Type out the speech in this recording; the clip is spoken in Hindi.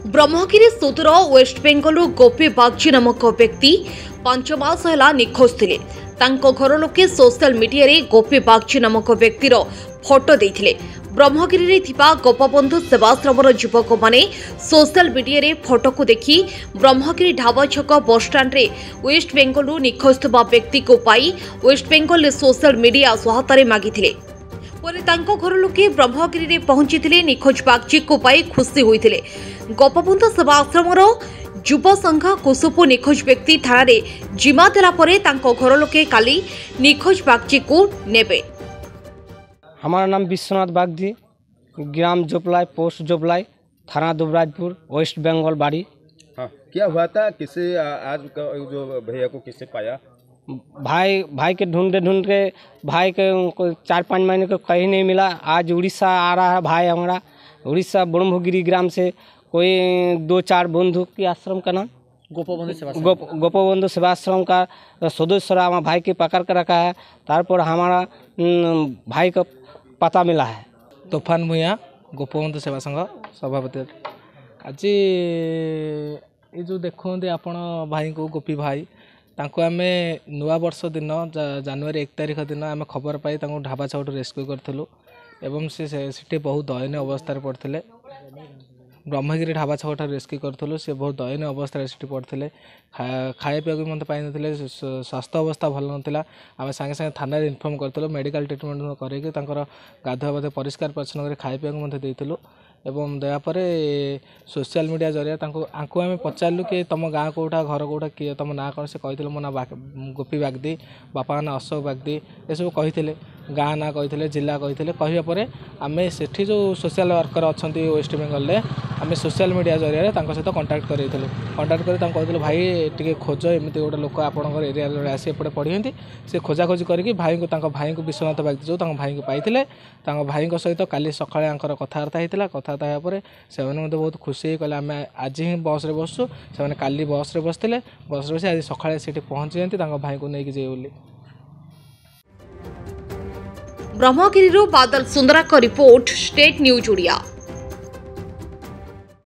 ब्रह्मगिरी सुदूर वेस्टबेंगल गोपी बागची नामक व्यक्ति 5 मास है निखोज थे। घर लोके सोशल मीडिया रे गोपी बागची नामक व्यक्तिर फोटो देते। ब्रह्मगिरी रे थिबा गोपबंधु सेवाश्रमर युवक माने सोशल मीडिया रे फोटो को देखि ब्रह्मगिरी ढाबा छक बस स्टैंड रे वेस्टबेंगल निखोज थबा व्यक्ति को पाई वेस्टबेंगल सोशल मीडिया सहायता मागिथिले। पर तांको घर लोके ब्रह्मगिरी रे पहुंची निखोज बागची को पाई खुशी होइथिले। गोपबंधु सेवाश्रमर युव संघ कुसुपु निखोज व्यक्ति थाना जिमा देला परे तांको घर लोके काली निखोज बागची को नेबे। हमारा नाम विश्वनाथ बागदी, ग्राम जोपलाई, पोस्ट जोपलाई, थाना दुबराजपुर, वेस्ट बंगाल बाड़ी। हाँ, क्या हुआ था? किसे आज जो भैया को किससे पाया? भाई के ढूंढते भाई के 4-5 महीने को कहीं नहीं मिला। आज उड़ीसा आ रहा है भाई हमारा, उड़ीसा ब्रह्मगिरी ग्राम से कोई 2-4 बंधु की आश्रम का नाम गोपबंधु सेवाश्रम का सदस्य हमारा भाई के पकड़ कर रखा है। तारपर हमारा भाई का पता मिला है। तूफान भूया गोपबंधु सेवा संघ सभापति। आज ये जो देखते आपण भाई को गोपी भाई तांको आमे नुआ वर्ष दिन जनवरी 1 तारिख दिन आम खबर पाई ढाबा छाउट रेस्क्यू करथिलु एवं से बहुत दयनीय अवस्था पड़ते। ब्रह्मगिरी ढाबा छाउट रेस्क्यू करथिलु। से बहुत दयनीय अवस्था से पड़ते। खाया पीवा भी मतलब पाई नथिले, स्वास्थ्य अवस्था भल नथिला। आम संगे संगे थाना इनफॉर्म करथिलु, मेडिकल ट्रीटमेंट करके गाधुआ बाधुआ परिष्कार परिच्छन्न कर खाया पीवा देइथिलु। एवं दयापर सोशल मीडिया जरिया आंकु आम पचारू कि तुम गाँ कौटा घर कौटा किए तुम ना कौन से कही मो ना गोपी बागदी, बापा ना अशोक बागदी, ये सब कही गाँ ना कही जिला कही कहपर आम से जो सोशल वर्कर अच्छा वेस्ट बेंगल आम सोशल मीडिया जरिया सहित कंटाक्ट करूँ। कंटाक्ट कर कहूँ भाई टे खोज एमती गोटे लोक आप एरिया आसी एपटे पढ़ी से खोजाखोजी करके भाई को विश्वनाथ बागदी जो भाई को पाई भाई सहित काली सकाଳେ कथबार्ता होता। कथबार्ता होगा से बहुत खुशी कहले आम आज ही बस बसु से काली बस बसते बस बस आज सकाଳେ से पहुँची जाती भाई को लेकिन जे बोली। ब्रह्मगिरी बादल सुंदरा का रिपोर्ट, स्टेट न्यूज ओडिया।